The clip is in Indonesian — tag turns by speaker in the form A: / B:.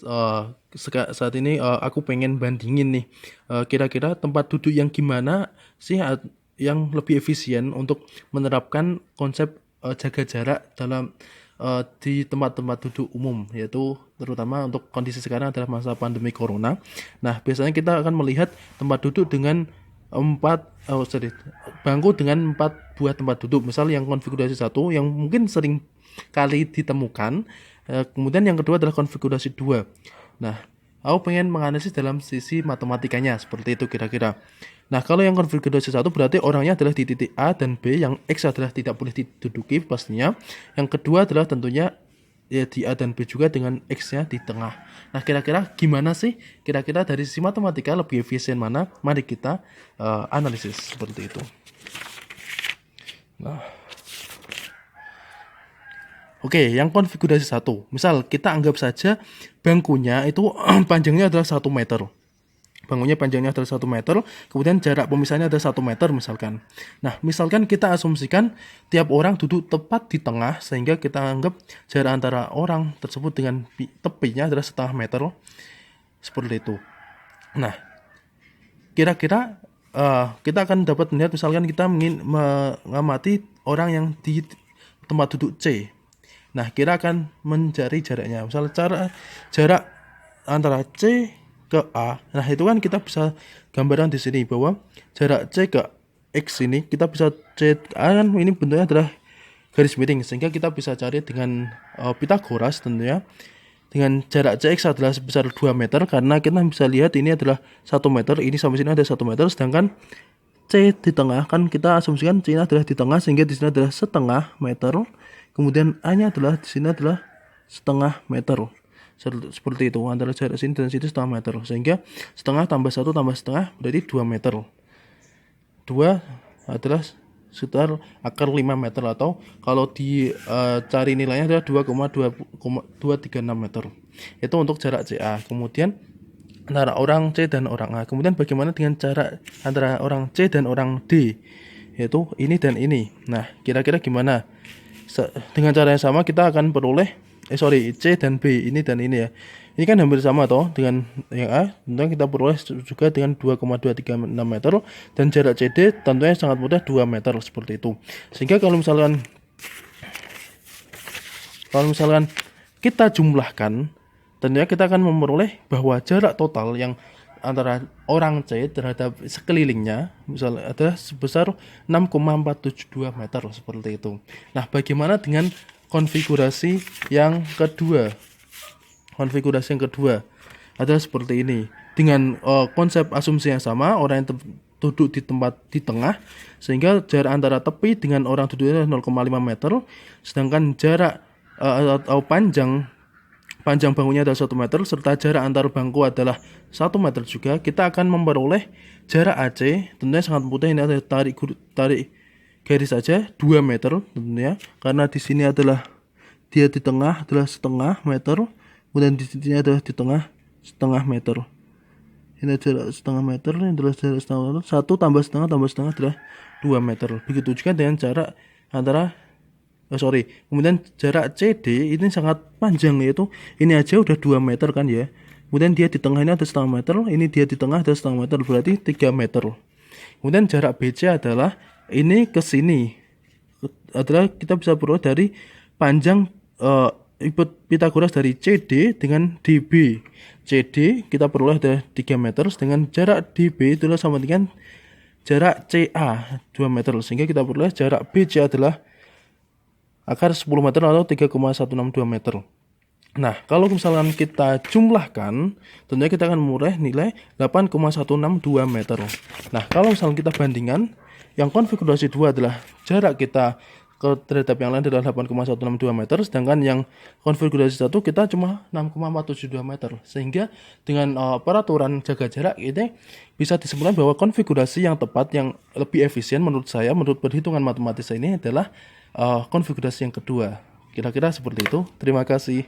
A: saat ini aku pengen bandingin nih, kira-kira tempat duduk yang gimana sih yang lebih efisien untuk menerapkan konsep jaga jarak dalam di tempat-tempat duduk umum, yaitu terutama untuk kondisi sekarang adalah masa pandemi corona. Nah, biasanya kita akan melihat tempat duduk dengan bangku dengan 4 buah tempat duduk, misal yang konfigurasi 1 yang mungkin sering kali ditemukan. Kemudian yang kedua adalah konfigurasi 2. Nah, aku pengen menganalisis dalam sisi matematikanya seperti itu kira-kira. Nah, kalau yang konfigurasi 1 berarti orangnya adalah di titik A dan B, yang X adalah tidak boleh diduduki pastinya. Yang kedua adalah tentunya ya di A dan B juga dengan X-nya di tengah. Nah, kira-kira gimana sih? Kira-kira dari sisi matematika lebih efisien mana? Mari kita analisis seperti itu. Nah, oke, yang konfigurasi 1. Misal kita anggap saja bangkunya itu panjangnya adalah 1 meter. Bangkunya panjangnya adalah 1 meter, kemudian jarak pemisahnya adalah 1 meter misalkan. Nah, misalkan kita asumsikan tiap orang duduk tepat di tengah, sehingga kita anggap jarak antara orang tersebut dengan tepinya adalah 1/2 meter. Seperti itu. Nah, kira-kira kita akan dapat melihat, misalkan kita ingin mengamati orang yang di tempat duduk C. Nah, kita akan mencari jaraknya. Misalnya jarak antara C ke A. Nah, itu kan kita bisa gambaran di sini bahwa jarak C ke X ini kita bisa C ke A kan ini bentuknya adalah garis miring, sehingga kita bisa cari dengan Pitagoras tentunya. Dengan jarak CX adalah sebesar 2 meter, karena kita bisa lihat ini adalah 1 meter, ini sampai sini ada 1 meter, sedangkan C di tengah kan kita asumsikan C adalah di tengah, sehingga di sini adalah 1/2 meter. Kemudian A-nya adalah di sini adalah 1/2 meter. Seperti itu, antara jarak sini dan situ 1/2 meter, sehingga 1/2 tambah 1 tambah 1/2 berarti 2 meter. 2 adalah sekitar akar 5 meter, atau kalau dicari nilainya adalah 2,236 meter. Itu untuk jarak CA. Kemudian antara orang C dan orang A. Kemudian bagaimana dengan jarak antara orang C dan orang D, yaitu ini dan ini. Nah, kira-kira gimana? Dengan cara yang sama kita akan peroleh C dan B, ini dan ini ya. Ini kan hampir sama toh dengan yang A, tentunya kita peroleh juga dengan 2,236 meter, dan jarak CD tentunya sangat mudah 2 meter seperti itu. Sehingga kalau misalkan kita jumlahkan, tentunya kita akan memperoleh bahwa jarak total yang antara orang C terhadap sekelilingnya misalnya adalah sebesar 6,472 meter seperti itu. Nah, bagaimana dengan konfigurasi yang kedua? Konfigurasi yang kedua adalah seperti ini. Dengan konsep asumsi yang sama, orang yang duduk di tempat di tengah, sehingga jarak antara tepi dengan orang duduknya 0,5 meter, sedangkan jarak atau panjang bangkunya adalah 1 meter, serta jarak antar bangku adalah 1 meter juga. Kita akan memperoleh jarak AC, tentunya sangat mudah, ini adalah tarik garis saja 2 meter tentunya, karena di sini adalah dia di tengah adalah 1/2 meter, kemudian di sini adalah di tengah 1/2 meter. Ini jarak 1/2 meter, ini adalah jarak 1/2 meter. 1 tambah setengah adalah 2 meter. Begitu juga dengan jarak antara kemudian jarak CD ini sangat panjang, yaitu ini aja udah 2 meter kan ya. Kemudian dia di tengah ini ada 1/2 meter, ini dia di tengah ada 1/2 meter, berarti 3 meter. Kemudian jarak BC adalah ini ke sini adalah kita bisa peroleh dari panjang Pitagoras dari CD dengan DB. CD kita peroleh ada 3 meter, sedangkan jarak DB itulah sama dengan jarak CA 2 meter, sehingga kita peroleh jarak BC adalah akar 10 meter atau 3,162 meter. Nah, kalau misalkan kita jumlahkan, tentunya kita akan memperoleh nilai 8,162 meter. Nah, kalau misalkan kita bandingkan, yang konfigurasi 2 adalah jarak kita terhadap yang lain adalah 8,162 meter, sedangkan yang konfigurasi 1 kita cuma 6,472 meter. Sehingga dengan peraturan jaga jarak ini bisa disimpulkan bahwa konfigurasi yang tepat, yang lebih efisien menurut saya, menurut perhitungan matematis ini adalah konfigurasi yang kedua. Kira-kira seperti itu. Terima kasih.